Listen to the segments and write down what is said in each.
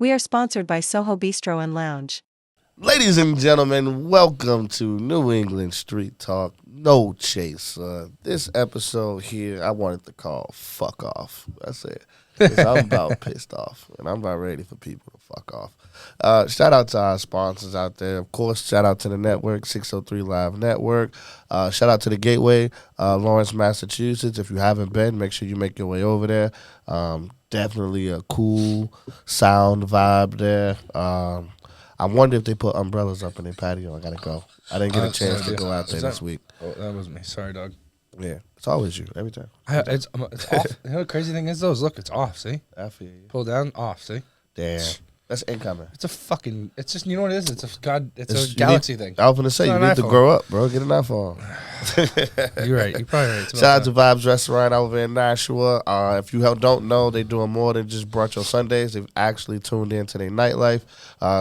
We are sponsored by Soho Bistro and Lounge. Ladies and gentlemen, welcome to New England Street Talk. No chase. This episode here, I wanted to call "Fuck Off." That's it. 'Cause I'm about pissed off, and I'm about ready for people to fuck off. Shout out to our sponsors out there. Of course, shout out to the network, 603 Live Network. Shout out to the Gateway, Lawrence, Massachusetts. If you haven't been, make sure you make your way over there. Definitely a cool sound vibe there. I wonder if they put umbrellas up in their patio. I gotta go. I didn't get a chance to go out there this week. Oh, that was me. Sorry, dog. Yeah, it's always you every time. It's off. You know the crazy thing is, though, is look, it's off. See, I feel you. pull down, off. See, Damn, that's incoming. it's a fucking. It's just, you know what it is. It's a It's- a galaxy thing. I was gonna say It's you not need an to iPhone. grow up, bro. Get an iPhone. You're right. You're probably right. It's Shout out about to Vibes Restaurant over in Nashua. If you don't know, they're doing more than just brunch on Sundays. They've actually tuned into their nightlife.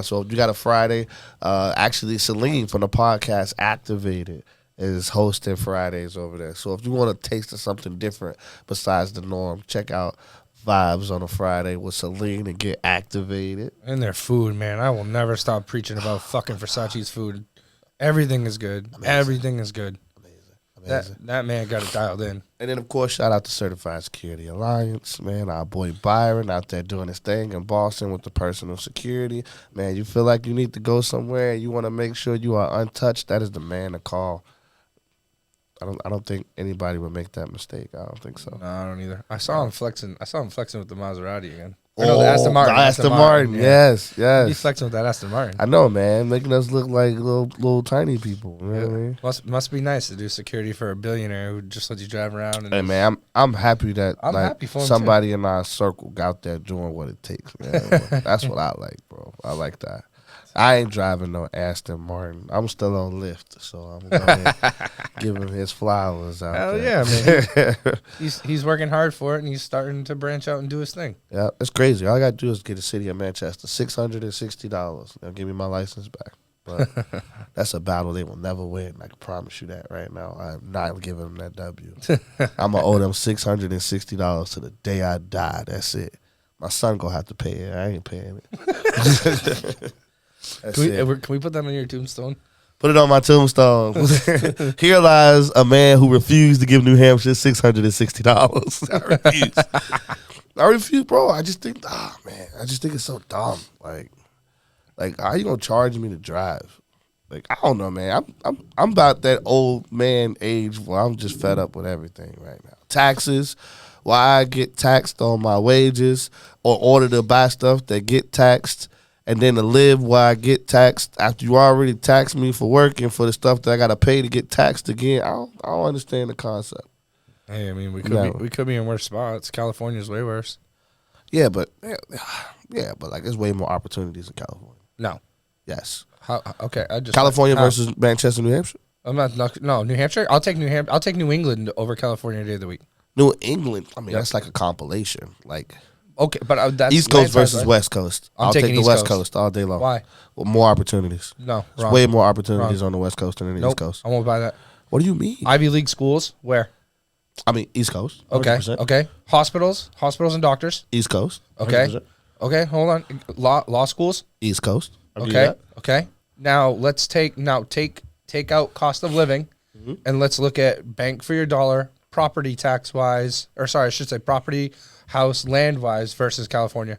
So if you got a Friday, actually Celine from the podcast Activated is hosting Fridays over there. So if you want to taste of something different besides the norm, check out Vibes on a Friday with Celine and get activated. that. And their food, man. I will never stop preaching about fucking Versace's food. Everything is good. Everything is good. Amazing. That man got it dialed in. And then, of course, shout out to Certified Security Alliance, man. Our boy Byron out there doing his thing in Boston with the personal security. Man, you feel like you need to go somewhere and you want to make sure you are untouched, that is the man to call. I don't think anybody would make that mistake. I don't think so. No, I don't either. I saw him flexing with the Maserati again. Or no, the Aston Martin. The Aston Martin, yes, He's yes. flexing with that Aston Martin. I know, man. Making us look like little tiny people. You know what I mean? Must be nice to do security for a billionaire who just lets you drive around. And Hey man, I'm happy that I'm happy for him, somebody in our circle out there doing what it takes, man. That's what I like, bro. I like that. I ain't driving no Aston Martin. I'm still on Lyft, so I'm gonna give him his flowers out Hell there. yeah, man. he's working hard for it, and he's starting to branch out and do his thing. Yeah, it's crazy. All I gotta do is get the city of Manchester $660. They'll give me my license back. But that's a battle they will never win. I can promise you that right now. I'm not giving them that W. I'm gonna owe them $660 to the day I die. That's it. My son gonna have to pay it. I ain't paying it. That's it. Can we put that on your tombstone? Put it on my tombstone. Here lies a man who refused to give New Hampshire $660. I refuse, bro. I just think, man, I just think it's so dumb. Like, how you gonna charge me to drive? Like, I don't know, man. I'm about that old man age where I'm just fed up with everything right now. Taxes, why I get taxed on my wages, or order to buy stuff that get taxed. And then to live while I get taxed after you already taxed me for working for the stuff that I gotta pay to get taxed again. I don't understand the concept. Hey, I mean, we No. could be in worse spots. California's way worse. Yeah, but like there's way more opportunities in California. No. Yes, Okay. California versus Manchester, New Hampshire. No, New Hampshire. I'll take New Hampshire. I'll take New England over California day of the week. New England. I mean, Yep. that's like a compilation. Like Okay, but that's East Coast landslide, versus right? West Coast. I'm I'll take taking the East West Coast. Coast all day long. Why? Well, more opportunities. No, There's wrong. way more opportunities Wrong. on the West Coast than in the Nope, East Coast. I won't buy that. What do you mean? Ivy League schools, where? I mean, East Coast. Okay, 100%. okay. Hospitals and doctors. East Coast. Okay, 100%. okay. Hold on. Law schools. East Coast. I'll give you Okay, that. okay. Now let's take out cost of living, Mm-hmm. and let's look at bank for your dollar, property tax wise, or sorry, I should say property, house, land wise versus California.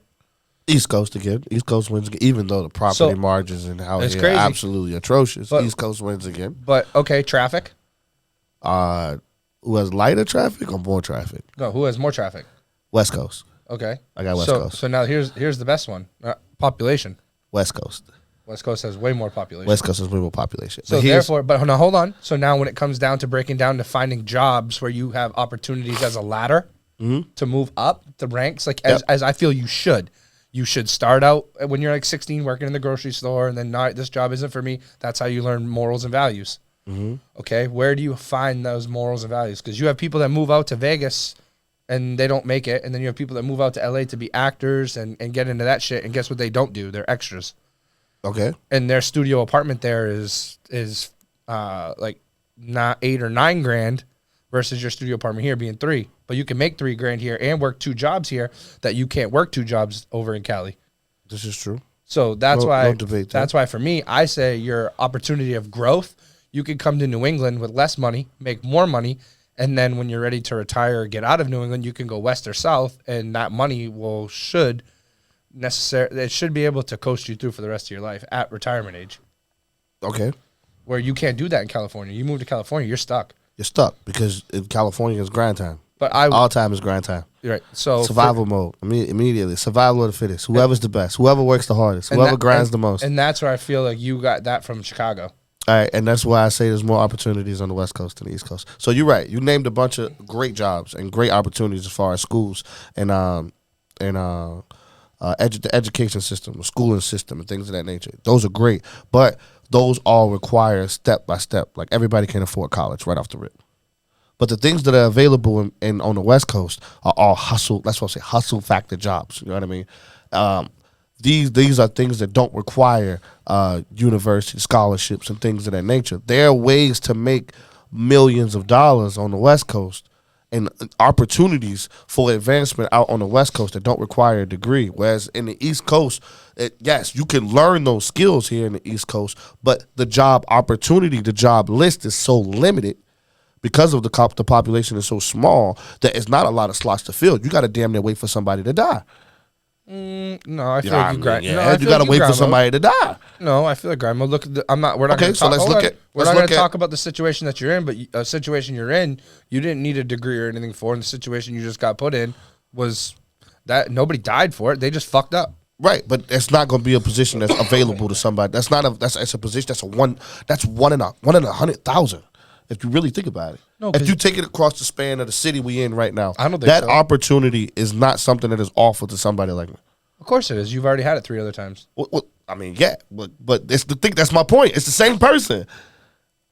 East Coast again. East Coast wins again, even though the property So, margins and how it's they're crazy. absolutely atrocious. But- East Coast wins again. But okay, traffic. Who has lighter traffic or more traffic? No, who has more traffic? West Coast. Okay, I got West so, Coast. So now here's the best one. Population. West Coast. West Coast has way more population. West Coast has way more population. So But here's- therefore, but now hold on. So now when it comes down to breaking down to finding jobs where you have opportunities as a ladder to move up the ranks, like as I feel you should start out when you're like 16 working in the grocery store, and then not, this job isn't for me. That's how you learn morals and values. Okay, where do you find those morals and values? Because you have people that move out to Vegas and they don't make it, and then you have people that move out to LA to be actors and get into that shit, and guess what they don't do? They're extras. Okay. And their studio apartment there is like not $8 or $9 grand versus your studio apartment here being $3. But you can make $3 grand here and work 2 jobs here that you can't work 2 jobs over in Cali. This is true. So that's No- why no debate there. that's why for me, I say your opportunity of growth, you could come to New England with less money, make more money, and then when you're ready to retire or get out of New England, you can go west or south, and that money it should be able to coast you through for the rest of your life at retirement age. Okay. Where you can't do that in California. You move to California, you're stuck. You're stuck because in California it's grind time. But All time is grind time. right. So Survival mode. Immediately. Survival of the fittest. Whoever's the best. Whoever works the hardest. Whoever grinds the most. And that's where I feel like you got that from Chicago. All right, and that's why I say there's more opportunities on the West Coast than the East Coast. So you're right. You named a bunch of great jobs and great opportunities as far as schools and the education system, the schooling system, and things of that nature. Those are great, but those all require step by step. Like everybody can't afford college right off the rip. But the things that are available in on the West Coast are all hustle. That's what I say, hustle factor jobs. You know what I mean? These are things that don't require university scholarships and things of that nature. There are ways to make millions of dollars on the West Coast and opportunities for advancement out on the West Coast that don't require a degree. Whereas in the East Coast, yes, you can learn those skills here in the East Coast, but the job opportunity, the job list is so limited because of the population is so small that it's not a lot of slots to fill. You got to damn near wait for somebody to die. No, I feel like you grind. Yeah, No, I you feel got to like wait for grind mode. somebody to die. No, I feel like grind mode. Look, I'm not. We're not. Okay, gonna so talk, let's hold look on. at- We're let's not going look to at- talk about the situation that you're in, but a situation you're in, you didn't need a degree or anything for, and the situation you just got put in was that nobody died for it. They just fucked up. Right, but it's not going to be a position that's available to somebody. That's not a. That's a position. That's one in 100,000. If you really think about it, No, if 'cause- you take it across the span of the city we in right now, I don't think that so. opportunity is not something that is offered to somebody like me. Of course it is. You've already had it 3 other times. Well, I mean, yeah, but it's the thing. That's my point. It's the same person.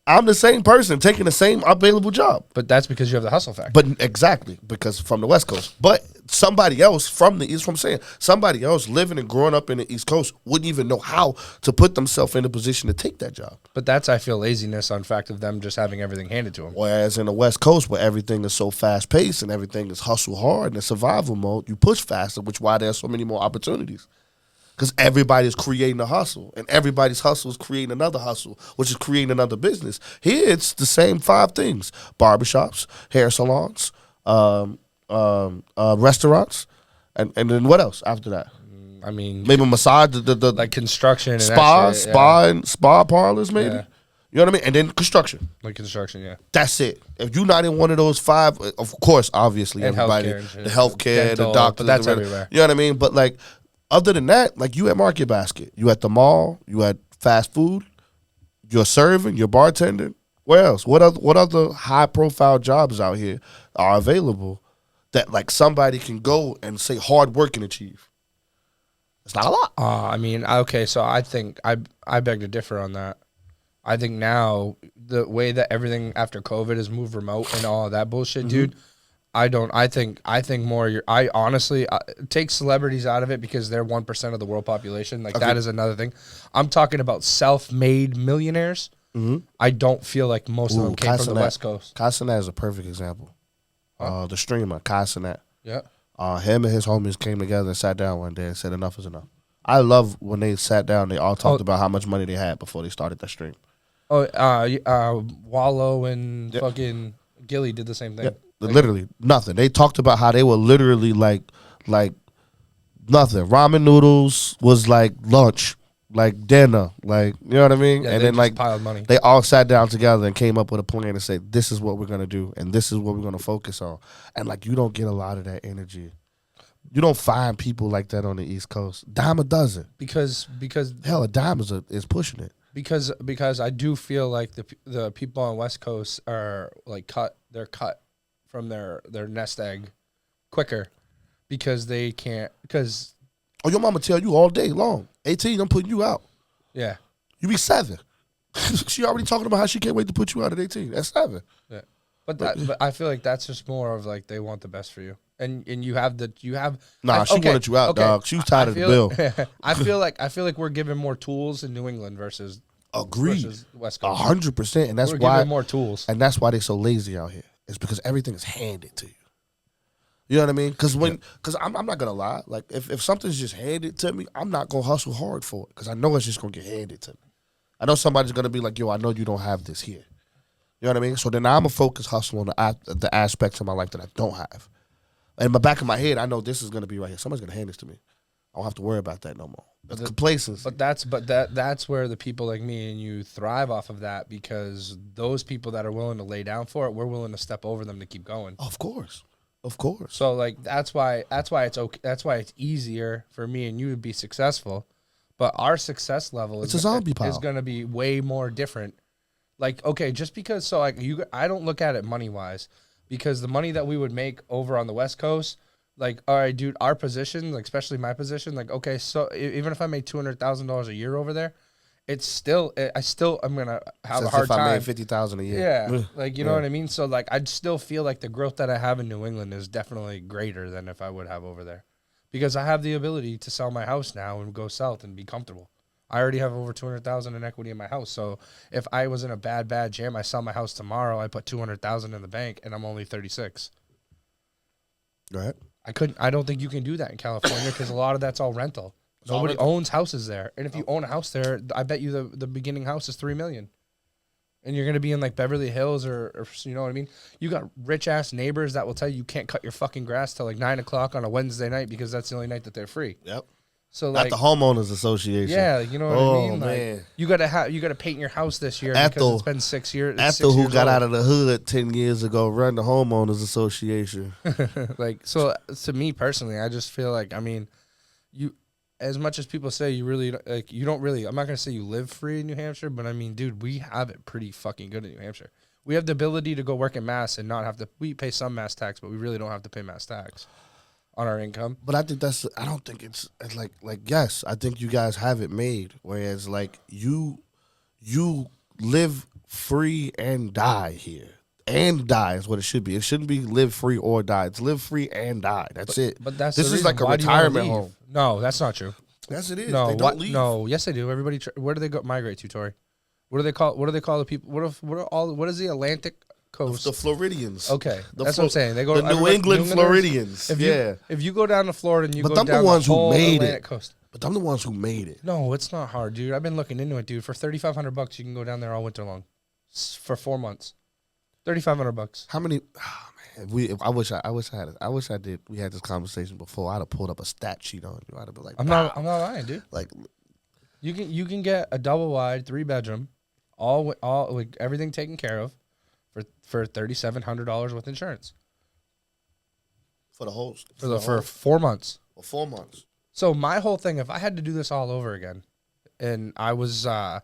I'm the same person taking the same available job. But that's because you have the hustle factor. But exactly, because from the West Coast. But somebody else from the East, from saying somebody else living and growing up in the East Coast wouldn't even know how to put themselves in a position to take that job. But that's, I feel, laziness on fact of them just having everything handed to them. Whereas in the West Coast, where everything is so fast paced and everything is hustle hard and in survival mode, you push faster, which why there's so many more opportunities. Because everybody's creating a hustle, and everybody's hustle is creating another hustle, which is creating another business. Here, it's the same 5 things: barbershops, hair salons, restaurants, and then what else after that? I mean, Maybe massage, the like construction and spa, that shit, yeah. and spa parlors, maybe. Yeah. You know what I mean? And then construction. Like construction, yeah. That's it. If you're not in one of those 5, of course, obviously, And everybody, healthcare and shit. the healthcare, Dental, the doctors, but that's the everywhere. You know what I mean? But like, other than that, like you at Market Basket, you at the mall, you at fast food, you're serving, you're bartending. Where else? What other high profile jobs out here are available that like somebody can go and say hard work and achieve? It's not a lot. I mean, okay, so I think I beg to differ on that. I think now the way that everything after COVID has moved remote and all of that bullshit, dude. I think more. I honestly take celebrities out of it because they're 1% of the world population. Like that is another thing. I'm talking about self-made millionaires. I don't feel like most of them came from the West Coast. Kai Cenat is a perfect example. The streamer Kai Cenat. Yeah. Him and his homies came together and sat down one day and said enough is enough. I love when they sat down. They all talked about how much money they had before they started that stream. Oh, Wallow and fucking Gilly did the same thing. Yeah, literally nothing. They talked about how they were literally like nothing. Ramen noodles was like lunch, like dinner, like you know what I mean. Yeah, and they then just like piled money. they all sat down together and came up with a plan and said, "This is what we're gonna do, and this is what we're gonna focus on." And like you don't get a lot of that energy. You don't find people like that on the East Coast. Dime does it. because Hell, a Dime is pushing it. because I do feel like the people on West Coast are like they're cut from their nest egg quicker because they can't because Oh, your mama tell you all day long. 18, I'm putting you out. yeah. You be 7. She already talking about how she can't wait to put you out at 18. That's 7. Yeah. But I feel like that's just more of like they want the best for you. And you have Nah, she wanted you out, dog. She was tired of the bill. I feel like we're giving more tools in New England versus Agreed. West Coast. 100%. And that's We're why giving more tools. and that's why they're so lazy out here. It's because everything is handed to you. You know what I mean? Because I'm not gonna lie. Like if something's just handed to me, I'm not gonna hustle hard for it because I know it's just gonna get handed to me. I know somebody's gonna be like, "Yo, I know you don't have this here." You know what I mean? So then I'm a focus hustle on the aspects of my life that I don't have. In the back of my head, I know this is gonna be right here. Somebody's gonna hand this to me. I don't have to worry about that no more. That's complacency. But that's where the people like me and you thrive off of that, because those people that are willing to lay down for it, we're willing to step over them to keep going. Of course. Of course. So like that's why it's okay. That's why it's easier for me and you to be successful. But our success level It's a zombie pile. is going to be way more different. Like, okay, just because, so like I don't look at it money wise, because the money that we would make over on the West Coast, like, all right, dude, our position, like especially my position, like, okay, so even if I made $200,000 a year over there, it's still, I'm gonna have a hard if I time. made 50,000 a year. Yeah, like you know what I mean. So like, I'd still feel like the growth that I have in New England is definitely greater than if I would have over there, because I have the ability to sell my house now and go south and be comfortable. I already have over 200,000 in equity in my house. So if I was in a bad jam, I sell my house tomorrow, I put 200,000 in the bank, and I'm only 36. Right. I don't think you can do that in California because a lot of that's all rental. Nobody owns houses there, and if you own a house there, I bet you the beginning house is $3 million, and you're gonna be in like Beverly Hills or you know what I mean. You got rich ass neighbors that will tell you can't cut your fucking grass till like 9 o'clock on a Wednesday night because that's the only night that they're free. Yep. So Not like the homeowners association. yeah, you know what I mean. Like, Man. you gotta paint your house this year Ethel- because it's been 6 years. Ethel, who got out of the hood 10 years ago, run the homeowners association. like, so to me personally, I just feel like, I mean, you, as much as people say you really like, you don't really, I'm not gonna say you live free in New Hampshire, but I mean, dude, we have it pretty fucking good in New Hampshire. We have the ability to go work in Mass and not have to. We pay some Mass tax, but we really don't have to pay Mass tax on our income. But I think I don't think it's like yes, I think you guys have it made. Whereas like you live free and die here. And die is what it should be. It shouldn't be live free or die. It's live free and die. That's it. But that's this the is reason. like a Why do you wanna retirement leave? home. No, that's not true. Yes, it is. No, they don't leave. No, yes, they do. Everybody, where do they go migrate to, Tori? What do they call the people? What is the Atlantic coast? The Floridians. Okay, The that's what I'm saying. They go the to New England Floridians. If you go down to Florida and you But go them down the ones the who whole made Atlantic it. coast. But I'm the ones who made it. No, it's not hard, dude. I've been looking into it, dude. For $3,500, you can go down there all winter long, for 4 months. $3,500. How many? Oh, man, I wish I did. We had this conversation before. I'd have pulled up a stat sheet on you. I'd have been like, I'm not lying, dude. like You can get a double wide 3-bedroom, all like everything taken care of, for $3,700 with insurance for the host for 4 months. for 4 months. So my whole thing, if I had to do this all over again, and I was have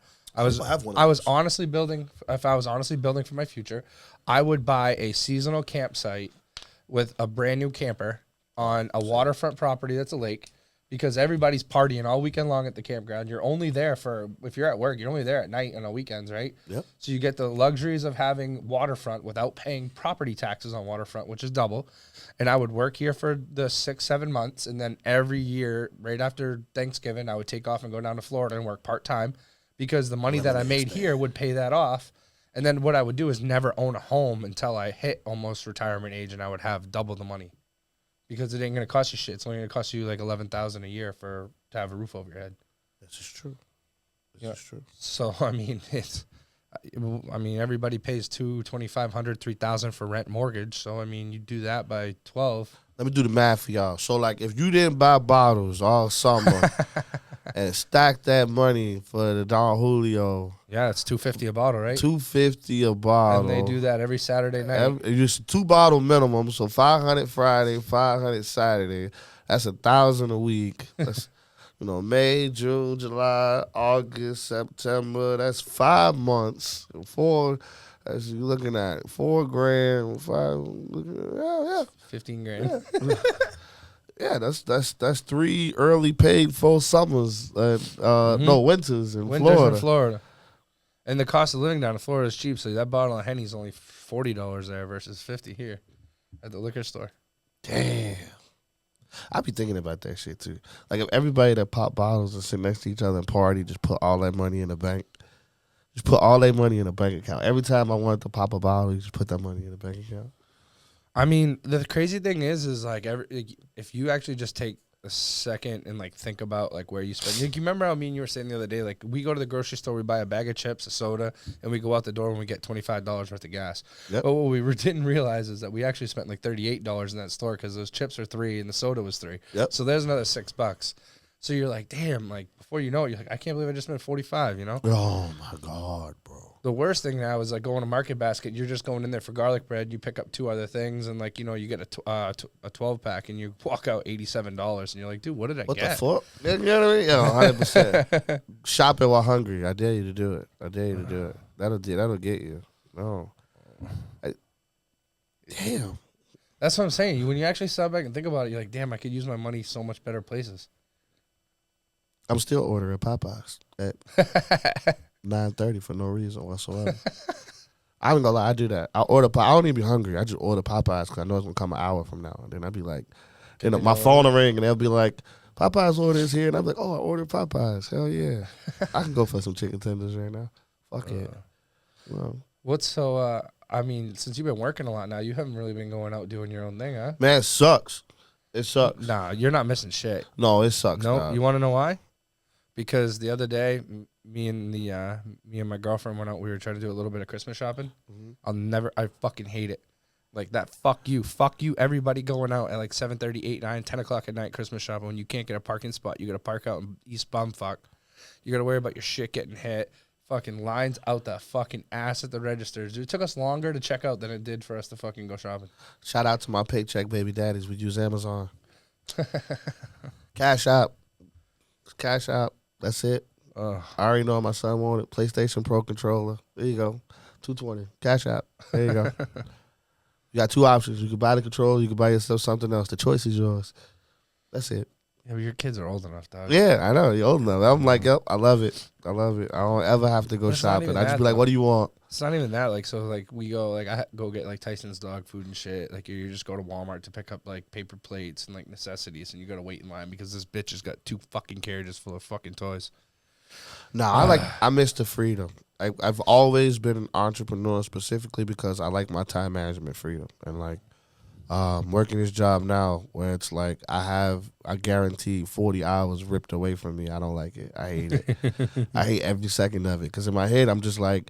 one of honestly building, if I was honestly building for my future, I would buy a seasonal campsite with a brand new camper on a waterfront property that's a lake, because everybody's partying all weekend long at the campground. You're only there if you're at work, you're only there at night and on weekends, right? Yep. So you get the luxuries of having waterfront without paying property taxes on waterfront, which is double. And I would work here for the 6-7 months, and then every year, right after Thanksgiving, I would take off and go down to Florida and work part-time, because the money that I made here would pay that off. And then what I would do is never own a home until I hit almost retirement age, and I would have double the money, because it ain't gonna cost you shit. It's only gonna cost you like $11,000 a year to have a roof over your head. This is true. Yeah. This is true. So I mean, everybody pays $2,500, $3,000 for rent mortgage. So I mean, you do that by 12. Let me do the math for y'all. So like, if you didn't buy bottles all summer and stack that money for the Don Julio, Yeah, it's $250 a bottle, right? $250 a bottle. And they do that every Saturday night. Just 2 bottle minimum, so 500 Friday, 500 Saturday. That's 1,000 a week. That's May, June, July, August, September. That's 5 months. 4. As you looking at $4,000, 5. Yeah. 15 grand. Yeah, that's 3 early paid full summers. No, winters in Winters Florida. in Florida. And the cost of living down in Florida is cheap, so that bottle of Henny's only $40 there versus $50 here at the liquor store. Damn. I be thinking about that shit too. Like, if everybody that pop bottles and sit next to each other and party just put all that money in the bank. Just put all that money in a bank account. Every time I wanted to pop a bottle, you just put that money in a bank account. I mean, the crazy thing is like if you actually just take a second and like think about like where you spend. Like, you remember how me and you were saying the other day? Like we go to the grocery store, we buy a bag of chips, a soda, and we go out the door and we get $25 worth of gas. Yep. But what we didn't realize is that we actually spent like $38 in that store because those chips are $3 and the soda was $3. Yep. So there's another $6. So you're like, damn, like before you know it, you're like, I can't believe I just spent 45, you know? Oh my God, bro. The worst thing now is like going to Market Basket. You're just going in there for garlic bread. You pick up 2 other things, and like, you know, you get a 12 pack, and you walk out $87, and you're like, dude, what did I What get? the fuck? You know what I mean? Yeah, 100%. Shopping while hungry. I dare you to do it. I dare you to do it. That'll get you. No. Damn. That's what I'm saying. When you actually stop back and think about it, you're like, damn, I could use my money so much better places. I'm still ordering Popeyes at 9:30 for no reason whatsoever. I ain't gonna lie, I do that. I don't even be hungry. I just order Popeyes because I know it's gonna come an hour from now. And then I'd be like, you know, my phone will ring and they'll be like, Popeyes order is here. And I'm like, oh, I ordered Popeyes. Hell yeah. I can go for some chicken tenders right now. Fuck it. Well, What's so, I mean, since you've been working a lot now, you haven't really been going out doing your own thing, huh? man, it sucks. It sucks. Nah, you're not missing shit. No, it sucks. No, dog. you want to know why? Because the other day, me and my girlfriend went out. We were trying to do a little bit of Christmas shopping. I fucking hate it. Like that. Fuck you, everybody going out at like 7:30, 8, 9, 10 o'clock at night Christmas shopping when you can't get a parking spot. You got to park out in East Bumfuck. You got to worry about your shit getting hit. Fucking lines out the fucking ass at the registers. Dude, it took us longer to check out than it did for us to fucking go shopping. Shout out to my paycheck baby daddies. We use Amazon. Cash App. Cash App. That's it. I already know my son wanted PlayStation Pro controller. There you go. $220. Cash App. There you go. You got 2 options. You can buy the controller. You can buy yourself something else. The choice is yours. That's it. Yeah, but your kids are old enough, dog. Yeah, I know. You're old enough. I'm like, yep, I love it. I love it. I don't ever have to go It's not shopping. even I just that, be like, though. what do you want? It's not even that. Like, so, like, we go, like, go get, like, Tyson's dog food and shit. Like, you just go to Walmart to pick up, like, paper plates and, like, necessities, and you got to wait in line because this bitch has got 2 fucking carriages full of fucking toys. Nah, I miss the freedom. I've always been an entrepreneur specifically because I like my time management freedom. And, like, working this job now where it's like I guarantee 40 hours ripped away from me. I don't like it. I hate it. I hate every second of it because in my head I'm just like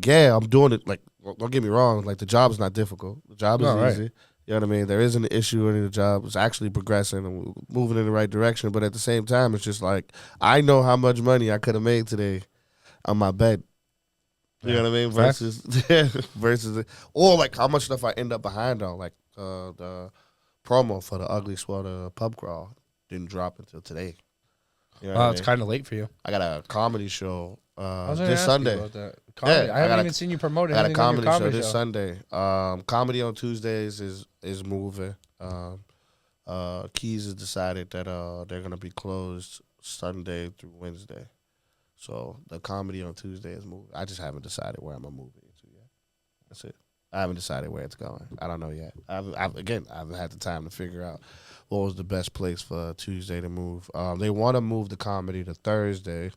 yeah, I'm doing it. Like, don't get me wrong. Like, the job is not difficult. The job is No, right. easy. You know what I mean? There isn't an issue in the job. It's actually progressing and moving in the right direction. But at the same time, it's just like I know how much money I could have made today on my bed. You know what I mean? Versus, or like how much stuff I end up behind on. Like the promo for the Ugly Sweater pub crawl didn't drop until today. You know what I It's mean? kind of late for you. I got a comedy show I was gonna this ask you Sunday. about that. Comedy. Yeah, I haven't even seen you promote it. I got a Anything on your comedy show this Sunday. Comedy on Tuesdays is moving. Keys has decided that they're gonna be closed Sunday through Wednesday. So the comedy on Tuesday is moving. I just haven't decided where I'm gonna move it into yet. That's it. I haven't decided where it's going. I don't know yet. I haven't had the time to figure out what was the best place for Tuesday to move. They want to move the comedy to Thursday,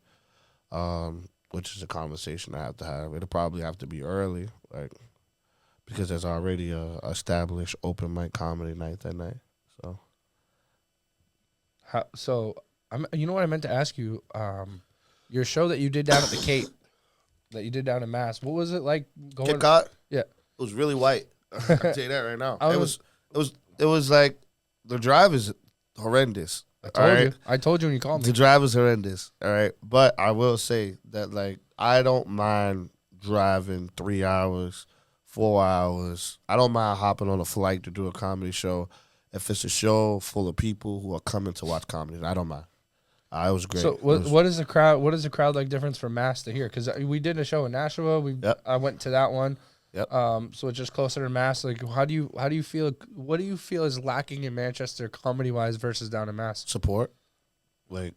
which is a conversation I have to have. It'll probably have to be early, like, because there's already a established open mic comedy night that night. So you know what I meant to ask you? Your show that you did down at the Cape, that you did down in Mass. What was it like going? Kit Kat? Yeah, It was really white. I can tell you that right now. I It was like the drive is horrendous. I told you when you called The me. drive is horrendous. All right. But I will say that, like, I don't mind driving 3 hours, 4 hours. I don't mind hopping on a flight to do a comedy show if it's a show full of people who are coming to watch comedy. I don't mind. It was great. So what is the crowd? What is the crowd like difference from Mass to here? Because we did a show in Nashua. I went to that one. Yep. So it's just closer to Mass. Like, how do you feel? What do you feel is lacking in Manchester comedy wise versus down in Mass? Support, like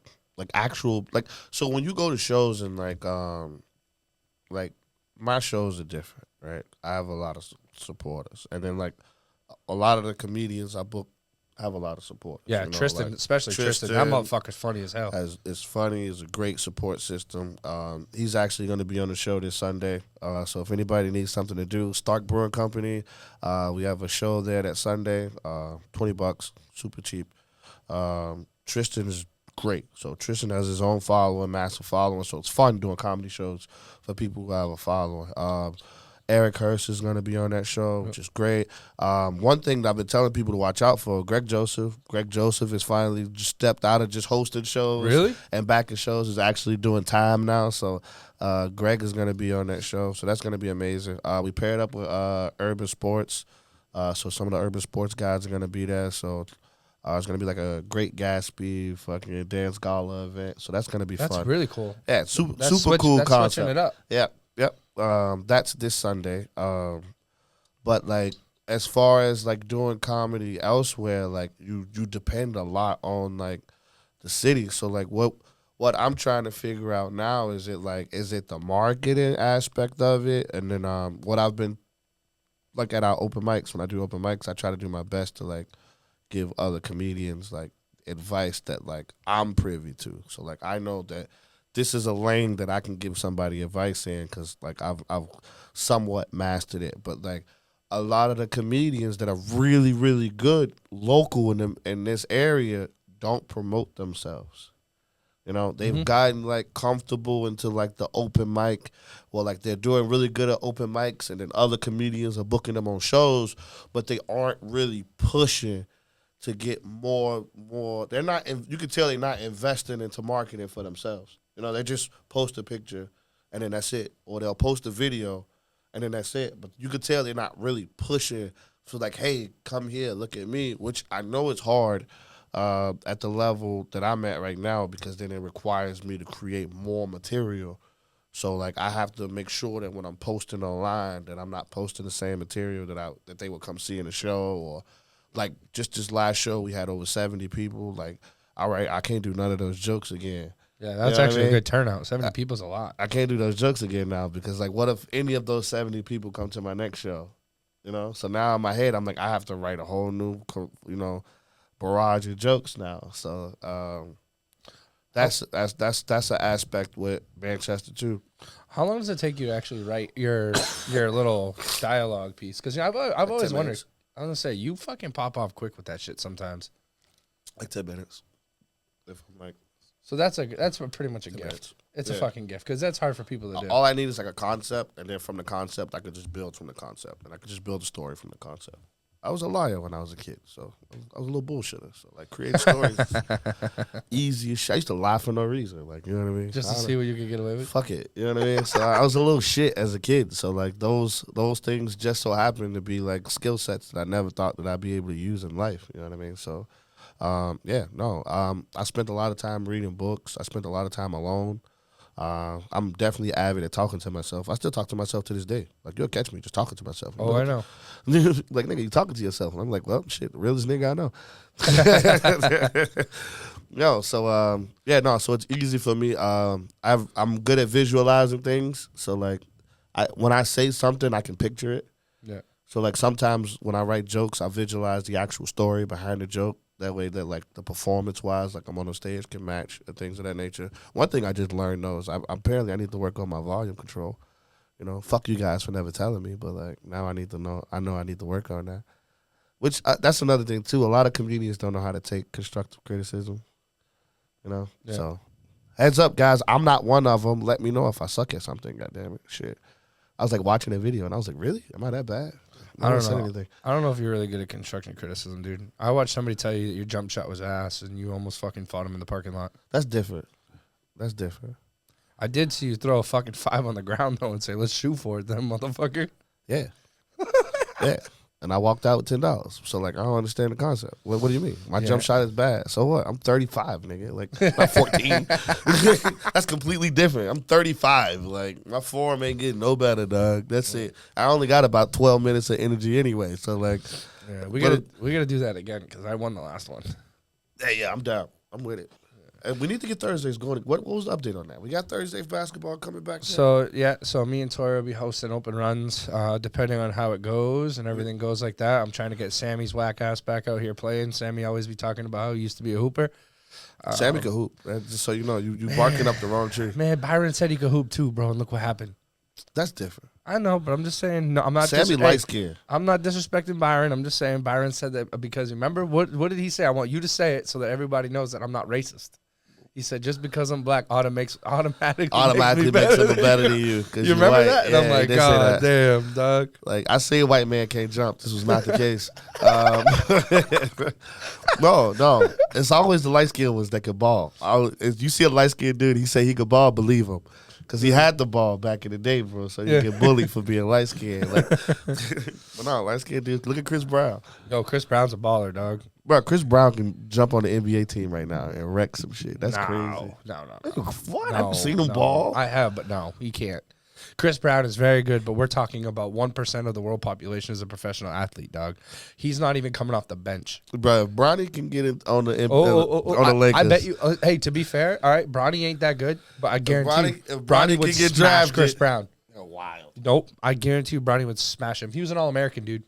actual, like, so when you go to shows and like my shows are different, right? I have a lot of supporters, and then like a lot of the comedians I book have a lot of support. Yeah, Tristan, especially Tristan. That motherfucker's funny as hell. It's funny. It's a great support system. He's actually going to be on the show this Sunday. So if anybody needs something to do, Stark Brewing Company, we have a show there that Sunday. $20, super cheap. Tristan is great. So Tristan has his own following, massive following. So it's fun doing comedy shows for people who have a following. Eric Hurst is going to be on that show, which is great. One thing that I've been telling people to watch out for, Greg Joseph. Greg Joseph has finally just stepped out of just hosting shows. Really? And back in shows, is actually doing time now. So Greg is going to be on that show. So that's going to be amazing. We paired up with Urban Sports. So some of the Urban Sports guys are going to be there. So it's going to be like a Great Gatsby fucking dance gala event. So that's going to be fun. That's really cool. Yeah, super cool that's concept. switching it up. Yep. That's this Sunday. But like as far as like doing comedy elsewhere, like you depend a lot on like the city. So like what I'm trying to figure out now is it the marketing aspect of it, and then what I've been like at our open mics, when I do open mics, I try to do my best to like give other comedians like advice that like I'm privy to. So like I know that this is a lane that I can give somebody advice in because like I've somewhat mastered it. But like a lot of the comedians that are really, really good local in this area don't promote themselves. You know, they've gotten like comfortable into like the open mic, well, like they're doing really good at open mics, and then other comedians are booking them on shows, but they aren't really pushing to get more. They're not. You can tell they're not investing into marketing for themselves. You know, they just post a picture and then that's it. Or they'll post a video and then that's it. But you could tell they're not really pushing for like, hey, come here, look at me, which I know it's hard at the level that I'm at right now because then it requires me to create more material. So like I have to make sure that when I'm posting online that I'm not posting the same material that they would come see in the show. Or like just this last show we had over 70 people. Like, all right, I can't do none of those jokes again. Yeah, that's actually a good turnout. 70 people's a lot. I can't do those jokes again now because, like, what if any of those 70 people come to my next show? You know? So now in my head, I'm like, I have to write a whole new, barrage of jokes now. So that's an aspect with Manchester, too. How long does it take you to actually write your little dialogue piece? Because I've always wondered. I was going to say, you fucking pop off quick with that shit sometimes. Like 10 minutes. If I'm like... So that's pretty much a gift. It's a fucking gift because that's hard for people to do. All I need is like a concept, and then from the concept, I could just build from the concept, and I could just build a story from the concept. I was a liar when I was a kid, so I was a little bullshitter. So like creating stories is easy as shit. I used to lie for no reason, like you know what I mean. Just to see what you could get away with. Fuck it, you know what I mean. So I was a little shit as a kid. So like those things just so happened to be like skill sets that I never thought that I'd be able to use in life. You know what I mean. So. I spent a lot of time reading books. I spent a lot of time alone. I'm definitely avid at talking to myself. I still talk to myself to this day. Like, you'll catch me just talking to myself. Oh, I know. Like, nigga, you talking to yourself. And I'm like, well, shit, the realest nigga I know. So it's easy for me. I'm good at visualizing things. So, like, when I say something, I can picture it. Yeah. So, like, sometimes when I write jokes, I visualize the actual story behind the joke. That way that, like, the performance-wise, like, I'm on the stage can match and things of that nature. One thing I just learned, though, is apparently I need to work on my volume control. You know, fuck you guys for never telling me, but, like, now I know I need to work on that. Which, that's another thing, too. A lot of comedians don't know how to take constructive criticism, you know? Yeah. So, heads up, guys. I'm not one of them. Let me know if I suck at something, goddammit. Shit. I was, like, watching a video, and I was like, really? Am I that bad? I don't know. Anything. I don't know if you're really good at construction criticism, dude. I watched somebody tell you that your jump shot was ass and you almost fucking fought him in the parking lot. That's different. I did see you throw a fucking 5 on the ground, though, and say, let's shoot for it then, motherfucker. Yeah. Yeah. And I walked out with $10. So, like, I don't understand the concept. What do you mean? My jump shot is bad. So what? I'm 35, nigga. Like, not 14. That's completely different. I'm 35. Like, my form ain't getting no better, dog. That's it. I only got about 12 minutes of energy anyway. So, like. Yeah, we gotta do that again because I won the last one. Yeah, I'm down. I'm with it. And we need to get Thursdays going. What was the update on that? We got Thursday basketball coming back. So me and Tori will be hosting open runs, depending on how it goes and everything goes like that. I'm trying to get Sammy's whack ass back out here playing. Sammy always be talking about how he used to be a hooper. Sammy can hoop. Just so you know, you barking up the wrong tree. Man, Byron said he could hoop too, bro, and look what happened. That's different. I know, but I'm just saying. No, I'm not. Sammy light skinned. I'm not disrespecting Byron. I'm just saying Byron said that because remember what did he say? I want you to say it so that everybody knows that I'm not racist. He said just because I'm black automatically Makes him better than you. You remember white. that? And Yeah, I'm like, they say God that. damn, dog. Like, I say a white man can't jump. This was not the case. No. It's always the light-skinned ones that could ball. If you see a light-skinned dude, he say he could ball, believe him. Because he had the ball back in the day, bro. So you get bullied for being light-skinned. Like, but no, light-skinned dudes. Look at Chris Brown. Yo, Chris Brown's a baller, dog. Bro, Chris Brown can jump on the NBA team right now and wreck some shit. That's crazy. No. What? No, I've seen him no. ball. I have, but no, he can't. Chris Brown is very good, but we're talking about 1% of the world population is a professional athlete, dog. He's not even coming off the bench. Bro, if Bronny can get it on the Lakers. I bet you. Hey, to be fair, all right, Bronny ain't that good, but I guarantee if Bronny would can get smash drafted, Chris Brown. Wild. Nope, I guarantee you Bronny would smash him. He was an All-American, dude.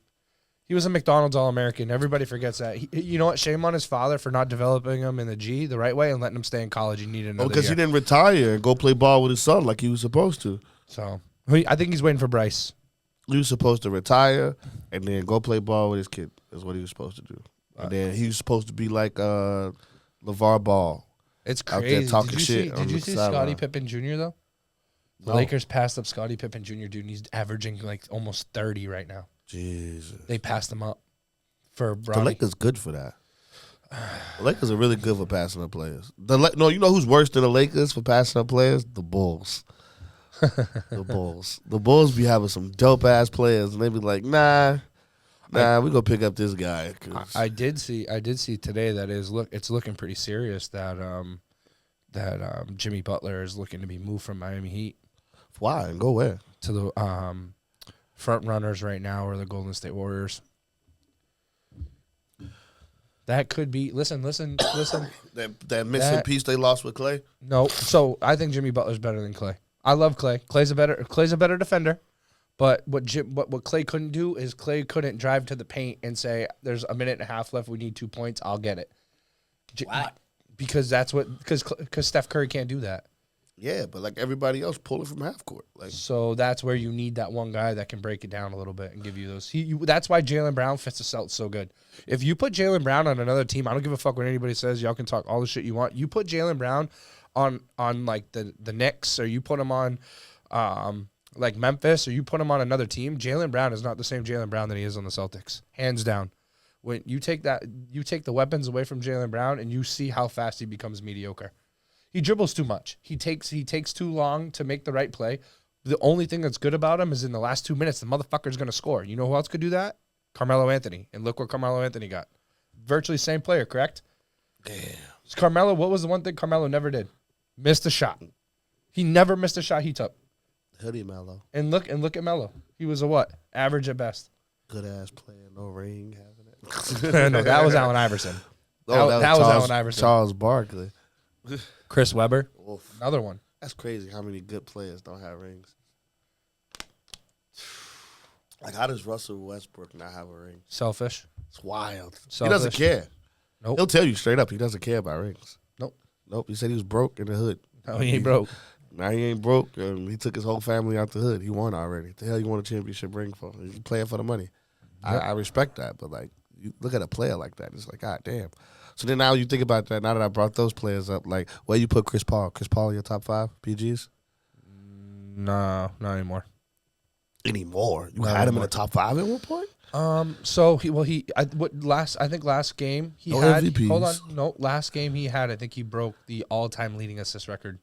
He was a McDonald's All-American. Everybody forgets that. You know what? Shame on his father for not developing him in the G the right way and letting him stay in college. He needed another Because year. he didn't retire and go play ball with his son like he was supposed to. So I think he's waiting for Bryce. He was supposed to retire and then go play ball with his kid. Is what he was supposed to do. And then he was supposed to be like LeVar Ball. It's Out crazy. there talking Did you shit see, on did you the see sideline. Scottie Pippen Jr. though? The No. Lakers passed up Scottie Pippen Jr. dude, and he's averaging like almost 30 right now. Jesus. They passed him up for The Bronny. Lakers good for that. The Lakers are really good for passing up players. No, you know who's worse than the Lakers for passing up players? The Bulls. The Bulls. The Bulls be having some dope ass players, and they be like, nah, we gonna pick up this guy. 'Cause I did see today that it's looking pretty serious that Jimmy Butler is looking to be moved from Miami Heat why and go where? to the front runners right now are the Golden State Warriors. That could be. Listen. That missing That- piece they lost with Clay. No, so I think Jimmy Butler's better than Clay. I love Clay. Clay's a better defender. But what Clay couldn't do is Clay couldn't drive to the paint and say, "There's a minute and a half left. We need 2 points. I'll get it." Why? Because Steph Curry can't do that. Yeah, but like everybody else, pulling from half court. Like So that's where you need that one guy that can break it down a little bit and give you those. That's why Jaylen Brown fits the Celtics so good. If you put Jaylen Brown on another team, I don't give a fuck what anybody says. Y'all can talk all the shit you want. You put Jaylen Brown on like the Knicks, or you put him on like Memphis, or you put him on another team. Jaylen Brown is not the same Jaylen Brown that he is on the Celtics, hands down. When you take the weapons away from Jaylen Brown, and you see how fast he becomes mediocre. He dribbles too much. He takes too long to make the right play. The only thing that's good about him is in the last 2 minutes, the motherfucker's going to score. You know who else could do that? Carmelo Anthony. And look what Carmelo Anthony got. Virtually same player, correct? damn. Carmelo, what was the one thing Carmelo never did? Missed a shot. He never missed a shot he took. Hoodie Mello. And look at Melo. He was a what? Average at best. Good ass player, no ring having it. No, that was Allen Iverson. Oh, that was Allen Iverson. Charles Barkley. Chris Webber. Oof. Another one. That's crazy how many good players don't have rings. Like, how does Russell Westbrook not have a ring? Selfish. It's wild. He Selfish. doesn't care. Nope. He'll tell you straight up he doesn't care about rings. Nope. He said he was broke in the hood. No, he ain't broke. Now he ain't broke. He took his whole family out the hood. He won already. What the hell you want a championship ring for? He's playing for the money. Yep. I respect that, but like, you look at a player like that, it's like, God damn. So then now you think about that. Now that I brought those players up, like, where you put Chris Paul? Chris Paul in your top 5 PGs? No, not anymore. Anymore? You Not had him in anymore. the top 5 at one point? So I think last game he No had. MVPs. Hold on, no, last game he had. I think he broke the all-time leading assist record.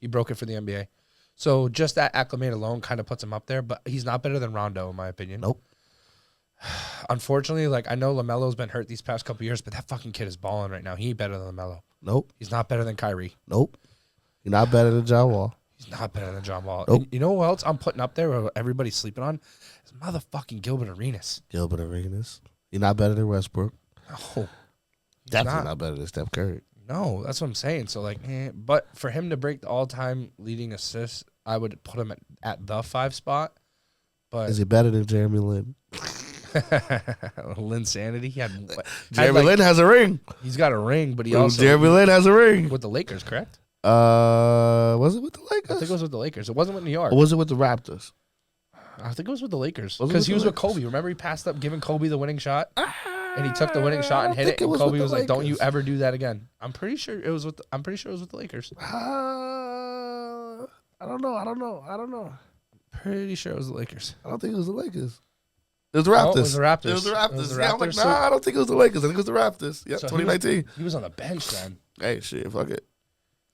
He broke it for the NBA. So just that acclimate alone kind of puts him up there, but he's not better than Rondo in my opinion. Nope. Unfortunately, like I know LaMelo's been hurt these past couple years, but that fucking kid is balling right now. He ain't better than LaMelo. Nope. He's not better than Kyrie. Nope. You're not better than John Wall. He's not better than John Wall. Nope. And you know who else I'm putting up there where everybody's sleeping on? Is motherfucking Gilbert Arenas. Gilbert Arenas. You're not better than Westbrook. Oh, he's Definitely not better than Steph Curry. No, that's what I'm saying. So like, but for him to break the all-time leading assists, I would put him at the 5 spot. But Is he better than Jeremy Lin? Lin Sanity, Jeremy Lin has a ring. He's got a ring, but he also Jeremy Lin has a ring. with the Lakers, correct? Was it with the Lakers? I think it was with the Lakers. It wasn't with New York. Or was it with the Raptors? I think it was with the Lakers Was it because with he the was with Lakers? Kobe. Remember, he passed up giving Kobe the winning shot, and he took the winning shot and I hit think it. it And was Kobe with the was like, "Don't you Lakers. ever do that again." I'm pretty sure it was with. I'm pretty sure it was with the Lakers. I don't know. Pretty sure it was the Lakers. I don't think it was the Lakers. It was the Raptors. Oh, it was the Raptors. It was the Raptors. It was the Yeah, I'm like, Raptors. nah, I don't think it was the Lakers. I think it was the Raptors. Yeah, So 2019. He was on the bench then. Hey, shit, fuck it.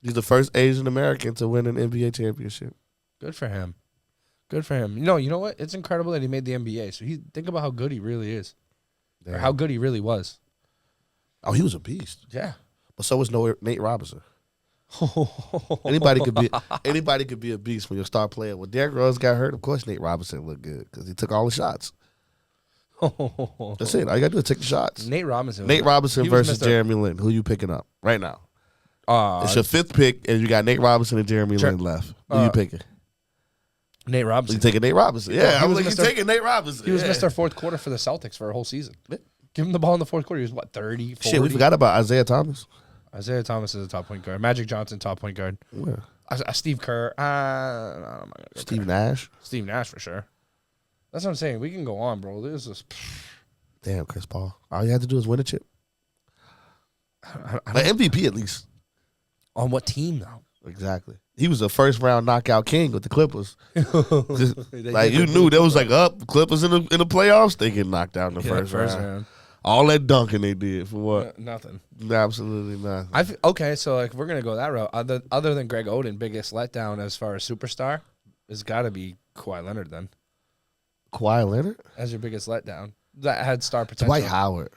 He's the first Asian American to win an NBA championship. Good for him. Good for him. You know what? It's incredible that he made the NBA. So think about how good he really is, or how good he really was. Oh, he was a beast. Yeah. But so was Nate Robinson. Anybody could be a beast when you start playing. When Derrick Rose got hurt, of course Nate Robinson looked good because he took all the shots. That's it. All you gotta do is take the shots. Nate Robinson. Nate Robinson he was versus Mr. Jeremy Lin. Who you picking up right now? It's your 5th pick, and you got Nate Robinson and Jeremy Lin left. Who you picking? Nate Robinson. You taking Nate Robinson? Yeah, he I'm was like, you Mr. taking Nate Robinson. He was yeah. Mr. Fourth Quarter for the Celtics for a whole season. Give him the ball in the fourth quarter. He was what, 30, 40? Shit, we forgot about Isaiah Thomas. Isaiah Thomas is a top point guard. Magic Johnson, top point guard. Yeah. Steve Kerr. Steve Nash. Steve Nash for sure. That's what I'm saying. We can go on, bro. This is Damn, Chris Paul. All you had to do is win a chip. Like MVP at least. on what team though? Exactly. He was a first round knockout king with the Clippers. Like you knew there was like up Clippers in the playoffs. They get knocked out in the first round. All that dunking they did for what? Nothing. Absolutely nothing. Okay, so like we're gonna go that route. Other than Greg Oden, biggest letdown as far as superstar has got to be Kawhi Leonard then Kawhi Leonard, as your biggest letdown that had star potential. Dwight Howard.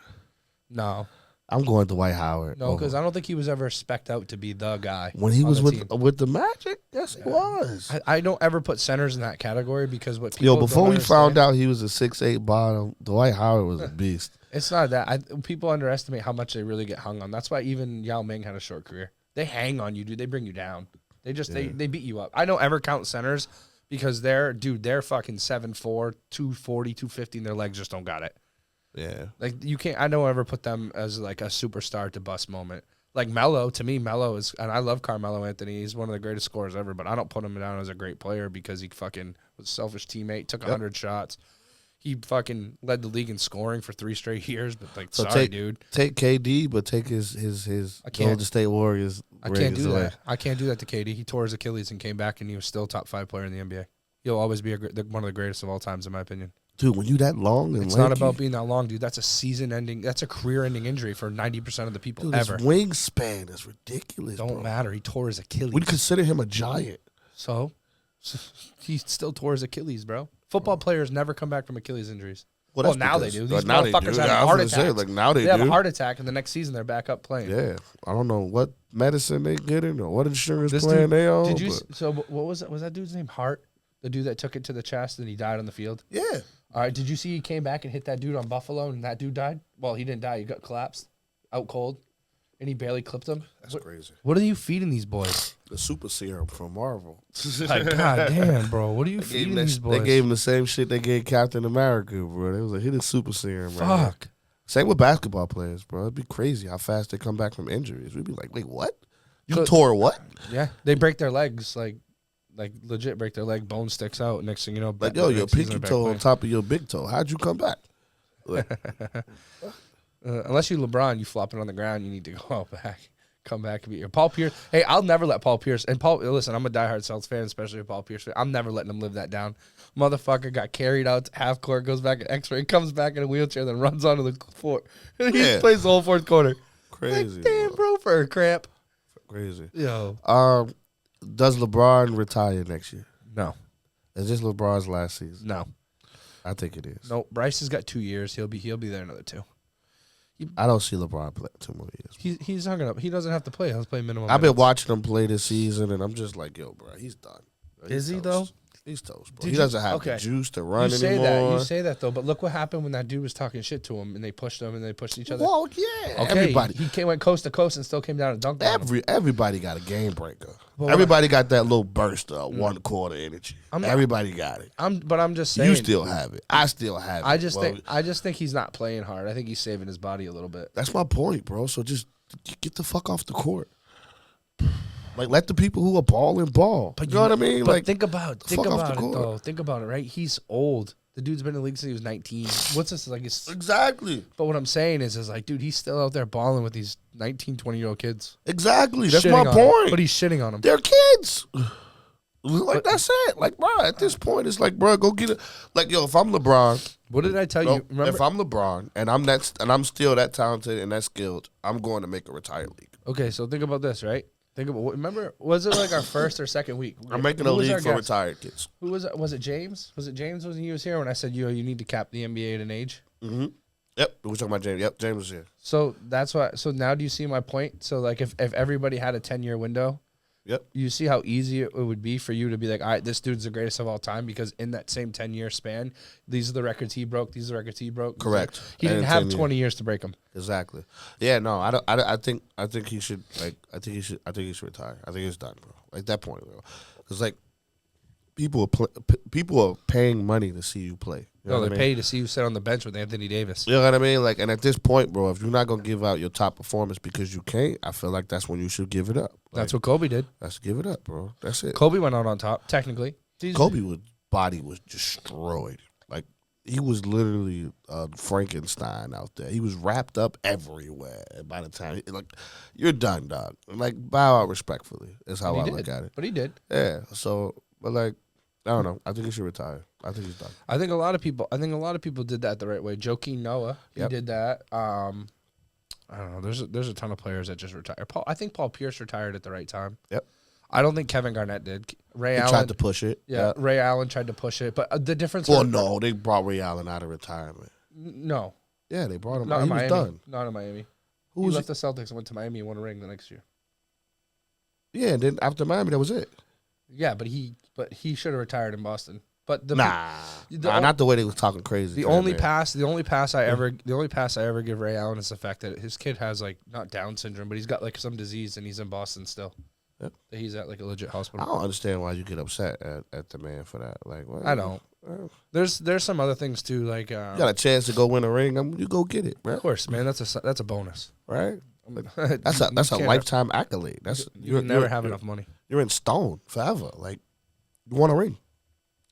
No, I'm going Dwight Howard. no, because I don't think he was ever spec'd out to be the guy when he on was the team. with the Magic, yes, he was. I don't ever put centers in that category because what people Before don't we found understand- out he was a 6'8" bottom, Dwight Howard was a beast. It's not that. People underestimate how much they really get hung on. That's why even Yao Ming had a short career. They hang on you, dude. They bring you down. They just they beat you up. I don't ever count centers because they're fucking 7'4", 240, 250, and their legs just don't got it. Yeah. Like you can't. I don't ever put them as like a superstar to bust moment. Like Melo, to me, Melo is, and I love Carmelo Anthony. He's one of the greatest scorers ever. But I don't put him down as a great player because he fucking was a selfish teammate. Took 100 shots. He fucking led the league in scoring for 3 straight years. But like, sorry, dude. Take KD, but take his Golden State Warriors. I can't do that. I can't do that to KD. He tore his Achilles and came back, and he was still top 5 player in the NBA. He'll always be one of the greatest of all times, in my opinion. Dude, when you that long and it's lanky, not about being that long, dude. That's a season-ending. That's a career-ending injury for 90% of the people dude, ever. his wingspan is ridiculous. Don't bro. matter. He tore his Achilles. We consider him a giant. So he still tore his Achilles, bro. Football players never come back from Achilles injuries. Well, that's now they because- do. These now they motherfuckers do. have I was heart gonna say, attacks. like, now they have a do. heart attack, and the next season they're back up playing. Yeah, I don't know what medicine they getting or what insurance This plan dude, they on. did you? but- So what was it? Was that dude's name Hart? The dude that took it to the chest and he died on the field. Yeah, All right. Did you see he came back and hit that dude on Buffalo and that dude died? Well, he didn't die. He got collapsed, out cold, and he barely clipped him. that's crazy. What are you feeding these boys? The super serum from Marvel. Like, god damn, bro. What are you feeding these boys? They gave him the same shit they gave Captain America, bro. They was like, hit his super serum, bro. Fuck. Same with basketball players, bro. It'd be crazy how fast they come back from injuries. We'd be like, wait, what? You So- tore what? Yeah, they break their legs, like legit break their leg. Bone sticks out. Next thing you know, Like, yo, your pinky toe on top of your big toe. How'd you come back? Like, Unless you LeBron, you flop it on the ground. You need to go out back, come back and beat your Paul Pierce. Hey, I'll never let Paul Pierce and Paul. Listen, I'm a diehard Celtics fan, especially a Paul Pierce fan. I'm never letting him live that down. Motherfucker got carried out to half court, goes back at X-ray, comes back in a wheelchair, then runs onto the court. He Yeah. plays the whole fourth quarter. crazy. Like, damn, bro, for a cramp. Crazy. Yo, Does LeBron retire next year? no, Is this LeBron's last season? no, I think it is. no. Bryce has got 2 years. He'll be there another 2. I don't see LeBron play 2 more years. He's hung it up. He doesn't have to play. He'll play minimum. I've been minutes. watching him play this season, and I'm just like, yo, bro, he's done. Is he toast. though? He's toast, bro. Did He you- doesn't have okay. the juice to run You say anymore. that. You say that though, but look what happened when that dude was talking shit to him, and they pushed him, and they pushed each other. Well, yeah. Okay, Everybody. went coast to coast and still came down and dunked on him. Everybody got a game breaker. But Everybody got that little burst of 1/4 energy. Everybody got it. But I'm just saying. You still have it. I still have it. I just Well, think he's not playing hard. I think he's saving his body a little bit. that's my point, bro. So just get the fuck off the court. Like, let the people who are balling ball. You know what I mean? But Like, think about fuck off the it court. though. Think about it, right? He's old. The dude's been in the league since he was 19. What's this like? exactly. But what I'm saying is like, dude, he's still out there balling with these 19, 20-year-old kids. Exactly. That's Shitting my on 'em. point. But he's shitting on them. They're kids. Like, that's it. Like, bro, at this point, it's like, bro, go get it. Like, yo, if I'm LeBron, What did I tell no, you? Remember? if I'm LeBron and I'm still that talented and that skilled, I'm going to make a retired league. Okay, so think about this, right? Remember, was it like our first or second week? I'm making Who a was league our for guest? retired kids. Who was it? Was it James? Was it James when he was here when I said, you need to cap the NBA at an age? Mm-hmm. Yep, we're talking about James. Yep, James was here. So that's why. So now do you see my point? So like if everybody had a 10-year window, Yep. you see how easy it would be for you to be like, all right, this dude's the greatest of all time because in that same 10-year span, these are the records he broke. These are the records he broke. Correct. He didn't And have 10 years. 20 years to break them. Exactly. Yeah, no, I don't. I think he should I think he should retire. I think it's done, bro. Like that point, bro. Because like people are paying money to see you play. You know No, what they I mean? pay to see you sit on the bench with Anthony Davis. You know what I mean? Like, and at this point, bro, if you're not gonna give out your top performance because you can't, I feel like that's when you should give it up. Like, That's what Kobe did. let's give it up, bro. That's it. Kobe went out on top, technically. Kobe's body was destroyed. Like, he was literally Frankenstein out there. He was wrapped up everywhere. And by the time, like, you're done, dog. Like, bow out respectfully is how I look at it. But he did. Yeah. So, but like, I don't know. I think he should retire. I think he's done. I think a lot of people did that the right way. Joakim Noah, he Yep. did that. I don't know. There's a ton of players that just retire. I think Paul Pierce retired at the right time. Yep. I don't think Kevin Garnett did. Ray He Allen tried to push it. Yeah, Ray Allen tried to push it, but the difference. Well, no, they brought Ray Allen out of retirement. No, Yeah, they brought him. not out. in He was Miami. done. Not in Miami. Who He was left the Celtics and went to Miami and won a ring the next year. Yeah, and then after Miami, that was it. Yeah, but he should have retired in Boston. But the Not the way they was talking crazy. The to that only man. pass I ever give Ray Allen is the fact that his kid has like not Down syndrome, but he's got like some disease and he's in Boston still. Yep. That he's at like a legit I hospital. don't understand why you get upset at the man for that. Like, well, I don't. There's some other things too, like You got a chance to go win a ring. You go get it, bro. of course, man. That's a bonus. Right? That's a can't- lifetime accolade. That's You can never have enough money. You're in stone forever. Like, you want a ring.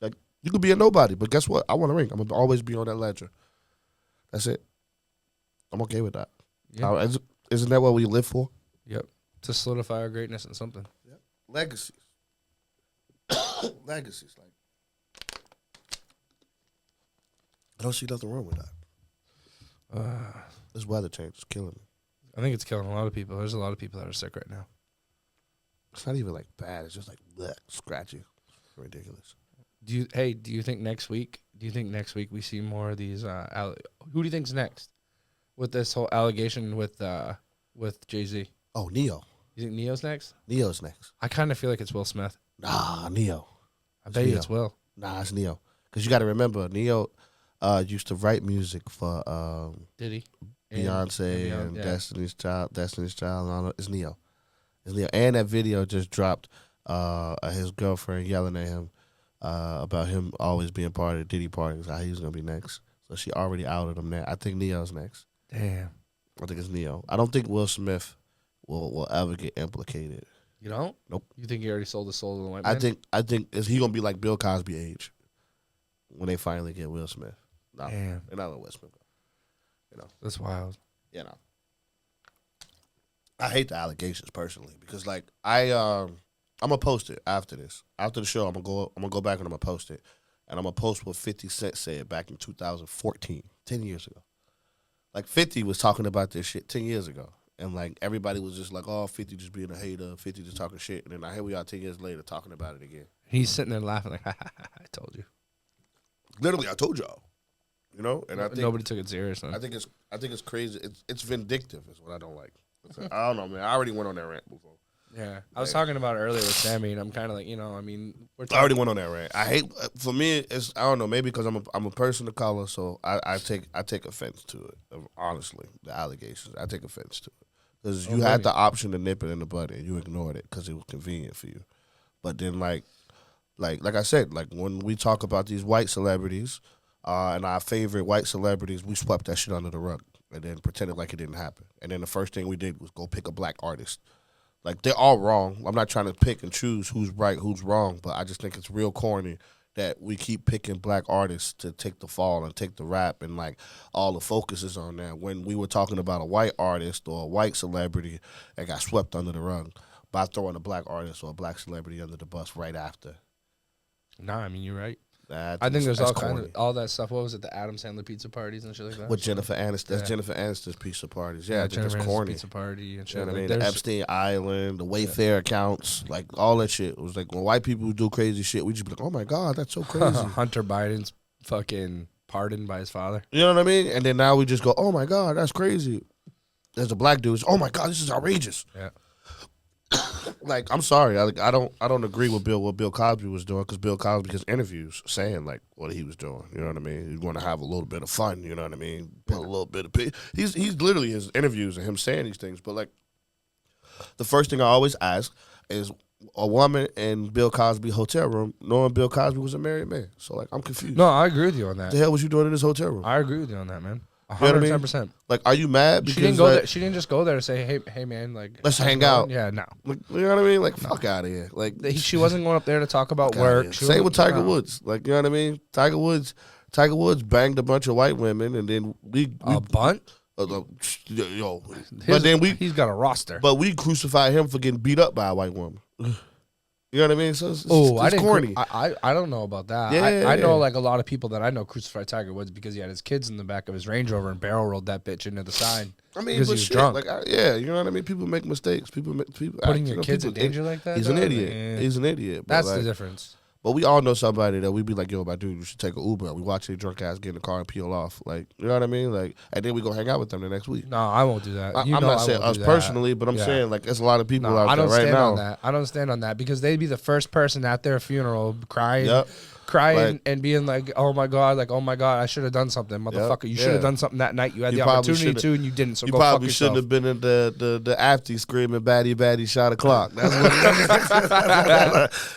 Like, you could be a nobody, but guess what? I want a ring. I'm gonna always be on that ledger. That's it. I'm okay with that. Yeah. Isn't that what we live for? Yep. To solidify our greatness in something. Legacies. Legacies. Like, I don't see nothing wrong with that. This weather change is killing me. I think it's killing a lot of people. There's a lot of people that are sick right now. It's not even like bad. It's just like bleh, scratchy. Ridiculous. Do you think next week we see more of these who do you think's next with this whole allegation with Jay-Z? Oh, Neo. You think Neo's next? Neo's next. I kind of feel like it's Will Smith. Nah, Neo. I bet you it's Will. Nah, it's Neo. Because you got to remember, Neo used to write music for Did he? Beyonce and yeah. Destiny's Child, and all that. It's Neo. It's Neo. And that video just dropped his girlfriend yelling at him about him always being part of the Diddy parties, how he was going to be next. So she already outed him there. I think Neo's next. Damn. I think it's Neo. I don't think Will Smith will ever get implicated. You don't? Nope. You think he already sold his soul to the white man? I think is he gonna be like Bill Cosby age when they finally get Will Smith? No, Damn. they're not letting Will Smith go. That's wild. I hate the allegations personally because like I'm gonna post it after this. After the show, I'm gonna go back and I'm gonna post it, and I'm gonna post what 50 Cent said back in 2014, 10 years ago. Like 50 was talking about this shit 10 years ago. And like everybody was just like, oh, 50 just being a hater, 50 just talking shit. And then here we are 10 years later talking about it again. He's sitting there laughing like, I told you. Literally, I told y'all. You know? And I think Nobody took it seriously. I think it's crazy. It's vindictive is what I don't like. I don't know, man. I already went on that rant before. Yeah, I was talking about it earlier with Sammy, and I'm kind of like, I mean, we're I already went on that rant. I hate for me. It's I don't know. Maybe because I'm a person of color, so I take offense to it. Honestly, the allegations I take offense to it because you had the option to nip it in the bud and you ignored it because it was convenient for you. But then like I said, like when we talk about these white celebrities and our favorite white celebrities, we swept that shit under the rug and then pretended like it didn't happen. And then the first thing we did was go pick a black artist. Like, they're all wrong. I'm not trying to pick and choose who's right, who's wrong, but I just think it's real corny that we keep picking black artists to take the fall and take the rap, and, like, all the focus is on that when we were talking about a white artist or a white celebrity that got swept under the rug by throwing a black artist or a black celebrity under the bus right after. Nah, I mean, you're right. I think there's that's all kind corny. of all that stuff. What was it? The Adam Sandler pizza parties and shit like that. With Jennifer Aniston, that's Yeah. Jennifer Aniston's pizza parties. Yeah, I think Jennifer that's Aniston's corny. pizza party and shit. You know what I Like, mean? The there's- Epstein Island, the Wayfair accounts, like all that shit. It was like when white people do crazy shit, we just be like, oh my God, that's so crazy. Hunter Biden's fucking pardoned by his father. You know what I mean? And then now we just go, oh my God, that's crazy. There's a black dude, oh my God, this is outrageous. Yeah. Like, I'm sorry, I don't agree with what Bill Cosby was doing, because Bill Cosby has interviews saying like what he was doing. You know what I mean? He's going to have a little bit of fun. You know what I mean? Put a little bit of he's literally his interviews and him saying these things. But like, the first thing I always ask is a woman in Bill Cosby hotel room, knowing Bill Cosby was a married man. So like, I'm confused. No, I agree with you on What that. the hell was you doing in this hotel room? I agree with you on that, man. You know what I mean? 110%. Like, are you mad because She didn't go like, there. She didn't just go there to say, "Hey, man, like Let's how's it hang going?" out. Yeah, no. like, you know what I mean? Like, fuck out of here. Like, She wasn't going up there to talk about fuck outta work. here. She Same wasn't- with Tiger no. Woods. Like, you know what I mean? Tiger Woods banged a bunch of white women, and then we A bunt. yo. But then he's got a roster. but we crucified him for getting beat up by a white woman. You know what I mean? So it's I didn't. corny. I don't know about that. Yeah. I know like a lot of people that I know crucified Tiger Woods because he had his kids in the back of his Range Rover and barrel rolled that bitch into the side. I mean, because but he was shit, drunk. like, yeah, you know what I mean. People make mistakes. People Putting your kids in danger like that. He's an though? idiot. Yeah. He's an idiot. But That's like, the difference. But we all know somebody that we be like, yo, my dude, you should take an Uber. We watch a drunk ass get in the car and peel off. Like, you know what I mean? Like, and then we go hang out with them the next week. No, I won't do that. I'm You know not I saying won't us do that. personally, but I'm Yeah. saying like there's a lot of people No, out I there don't right stand now. on that. I don't stand on that because they'd be the first person at their funeral crying, Yep. crying Like- and being like, "Oh my god, I should have done something, motherfucker. You should have yeah. done something that night. You had You the probably opportunity should've- to, and you didn't. So You go fuck probably yourself." shouldn't have been in the after screaming baddie baddie shot o'clock. That's what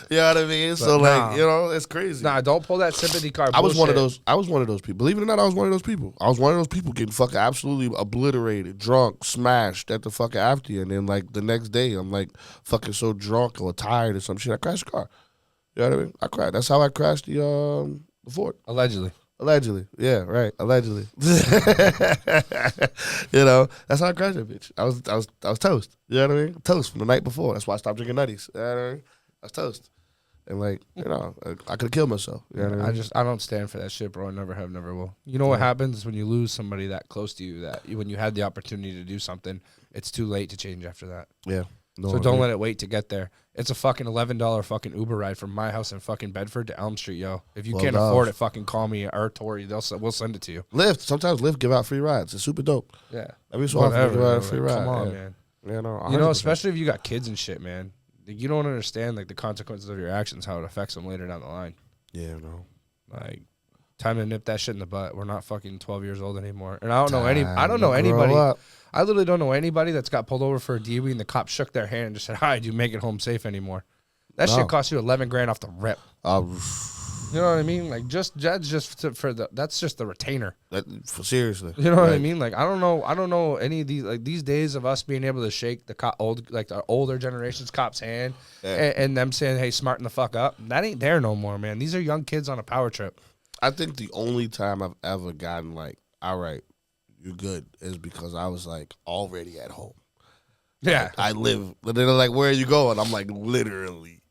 you know what I mean? So But like, nah. you know, it's crazy. Nah, don't pull that sympathy card. I was one of bullshit. those. I was one of those people. Believe it or not, I was one of those people. I was one of those people getting fucking absolutely obliterated, drunk, smashed at the fucking after, and then like the next day, I'm like fucking so drunk or tired or some shit. I crashed the car. You know what I mean? I crashed. That's how I crashed the Ford. Allegedly. Allegedly, yeah, right. Allegedly, you know, that's how I crashed that bitch. I was toast. You know what I mean? Toast from the night before. That's why I stopped drinking nutties. You know what I mean? I was toast, and like, you know, I could have killed myself. You know what I mean? I don't stand for that shit, bro. I never have, never will. You know what happens when you lose somebody that close to you, when you had the opportunity to do something, it's too late to change after that. Yeah. No, So don't let it wait to get there. It's a fucking $11 fucking Uber ride from my house in fucking Bedford to Elm Street, yo. If you can't $12. afford it, fucking call me or Tori. We'll send it to you. Lyft. Sometimes Lyft give out free rides. It's super dope. Yeah. Every so often they give out a yo, free like, ride. Come on, yeah. man. Yeah, no, You know, 100%. especially if you got kids and shit, man. Like, you don't understand like the consequences of your actions, how it affects them later down the line. Yeah, no. Like, time to nip that shit in the butt. We're not fucking 12 years old anymore. And I don't know I don't Time know to anybody. grow up. I literally don't know anybody that's got pulled over for a DUI and the cop shook their hand and just said, "Hi, do you make it home safe anymore?" That No. shit cost you 11 grand off the rip. You know what I mean? Like that's just the retainer. Seriously. You know what I Like, mean? Like I don't know any of these, like these days of us being able to shake the older generation's cop's hand and them saying, "Hey, smarten the fuck up." That ain't there no more, man. These are young kids on a power trip. I think the only time I've ever gotten like, all right, you're good, is because I was like already at home. Yeah. I live, but they're like, where are you going? I'm like, literally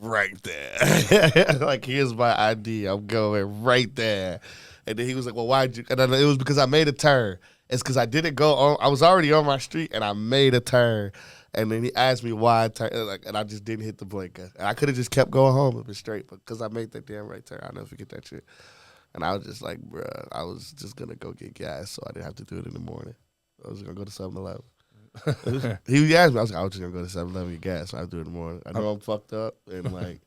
right there. Like, here's my ID. I'm going right there. And then he was like, well, why'd you? And then it was because I made a turn. It's because I didn't go on. I was already on my street and I made a turn. And then he asked me why I turned, like, and I just didn't hit the blinker. And I could have just kept going home and been straight, but because I made that damn right turn, I'll never forget that shit. And I was just like, bruh, I was just going to go get gas so I didn't have to do it in the morning. I was going to go to 7-Eleven. He asked me, I was like, I was just gonna go to 7-Eleven get gas. So I do it in the morning. I know I'm fucked up, and like,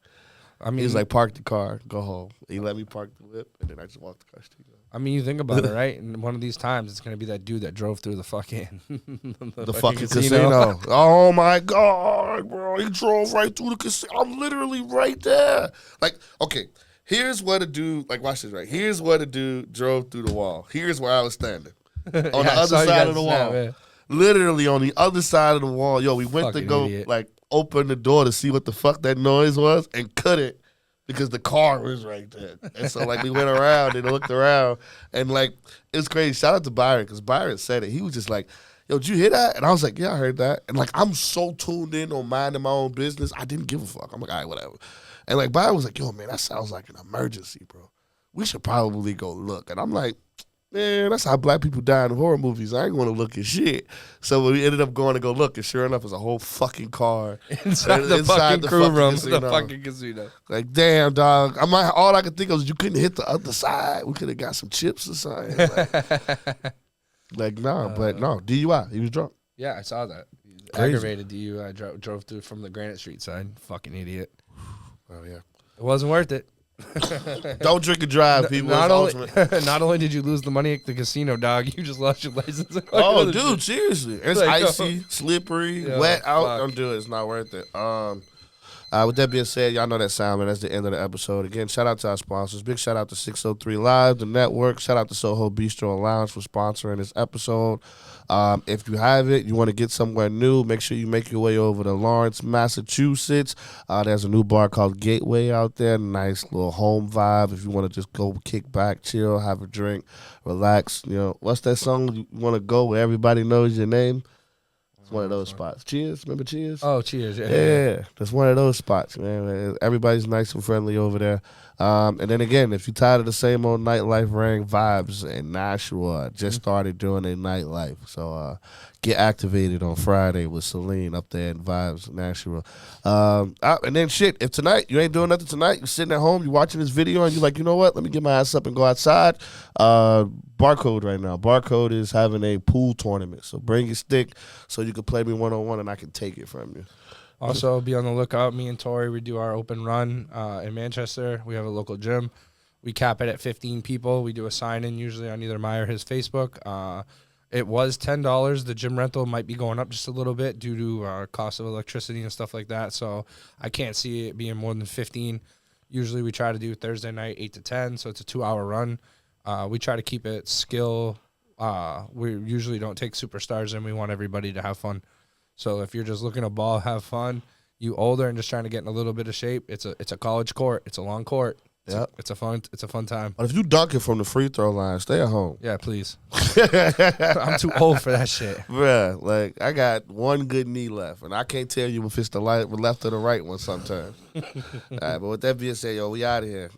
I mean, he was like, park the car, go home. He let me park the whip, and then I just walked across the street. I mean, you think about it, right? And one of these times, it's gonna be that dude that drove through the fucking The fucking casino. Oh my god, bro! He drove right through the casino. I'm literally right there. Like, okay, here's what a dude. Like, watch this. Right, here's what a dude drove through the wall. Here's where I was standing on the other side of the wall. Literally on the other side of the wall. Yo, we went Fucking to go idiot. like open the door to see what the fuck that noise was, and couldn't because the car was right there. And so like we went around and looked around, and like it was crazy. Shout out to Byron because Byron said it. He was just like, "Yo, did you hear that?" And I was like, "Yeah, I heard that." And like I'm so tuned in on minding my own business, I didn't give a fuck. I'm like, all right, whatever. And like Byron was like, "Yo, man, that sounds like an emergency, bro. We should probably go look." And I'm like, man, that's how black people die in horror movies. I ain't going to look at shit. So we ended up going to go look, and sure enough, it was a whole fucking car inside the fucking crew fucking room, casino. the fucking casino. Like, damn, dog. All I could think of was you couldn't hit the other side. We could have got some chips or something. Like nah, but no, DUI. He was drunk. Yeah, I saw that. Crazy. Aggravated DUI. Drove through from the Granite Street side. Fucking idiot. Oh yeah. It wasn't worth it. Don't drink and drive, people. Not It's only, ultimate. not only did you lose the money at the casino, dog, you just lost your license. Oh, dude, seriously. It's Like, icy, slippery, Yo, wet out. fuck. Don't do it. It's not worth it. With that being said, y'all know that sound, man. That's the end of the episode. Again, shout out to our sponsors. Big shout out to 603 Live, the network. Shout out to Soho Bistro and Lounge for sponsoring this episode. If you have it, you want to get somewhere new, make sure you make your way over to Lawrence, Massachusetts. There's a new bar called Gateway out there. Nice little home vibe. If you want to just go kick back, chill, have a drink, relax. You know, what's that song you want to go where everybody knows your name? It's one of those spots. Cheers. Remember Cheers? Oh, cheers. Yeah, that's one of those spots, man. Everybody's nice and friendly over there. And then again, if you're tired of the same old nightlife, Ring Vibes and Nashua just started doing a nightlife. So get activated on Friday with Celine up there in Vibes, Nashua. And then shit, if tonight you ain't doing nothing tonight, you're sitting at home, you're watching this video, and you're like, you know what? Let me get my ass up and go outside. Barcode right now. Barcode is having a pool tournament. So bring your stick so you can play me one-on-one and I can take it from you. Also, be on the lookout. Me and Tori, we do our open run in Manchester. We have a local gym. We cap it at 15 people. We do a sign-in usually on either my or his Facebook. It was $10. The gym rental might be going up just a little bit due to cost of electricity and stuff like that. So I can't see it being more than 15. Usually we try to do Thursday night 8 to 10, so it's a 2-hour run. We try to keep it skill. We usually don't take superstars, and we want everybody to have fun. So if you're just looking to ball, have fun, you older and just trying to get in a little bit of shape, it's a college court. It's a long court. It's a fun time. But if you dunk it from the free throw line, stay at home. Yeah, please. I'm too old for that shit. Bruh, like, I got one good knee left, and I can't tell you if it's the left or the right one sometimes. All right, but with that being said, yo, we out of here.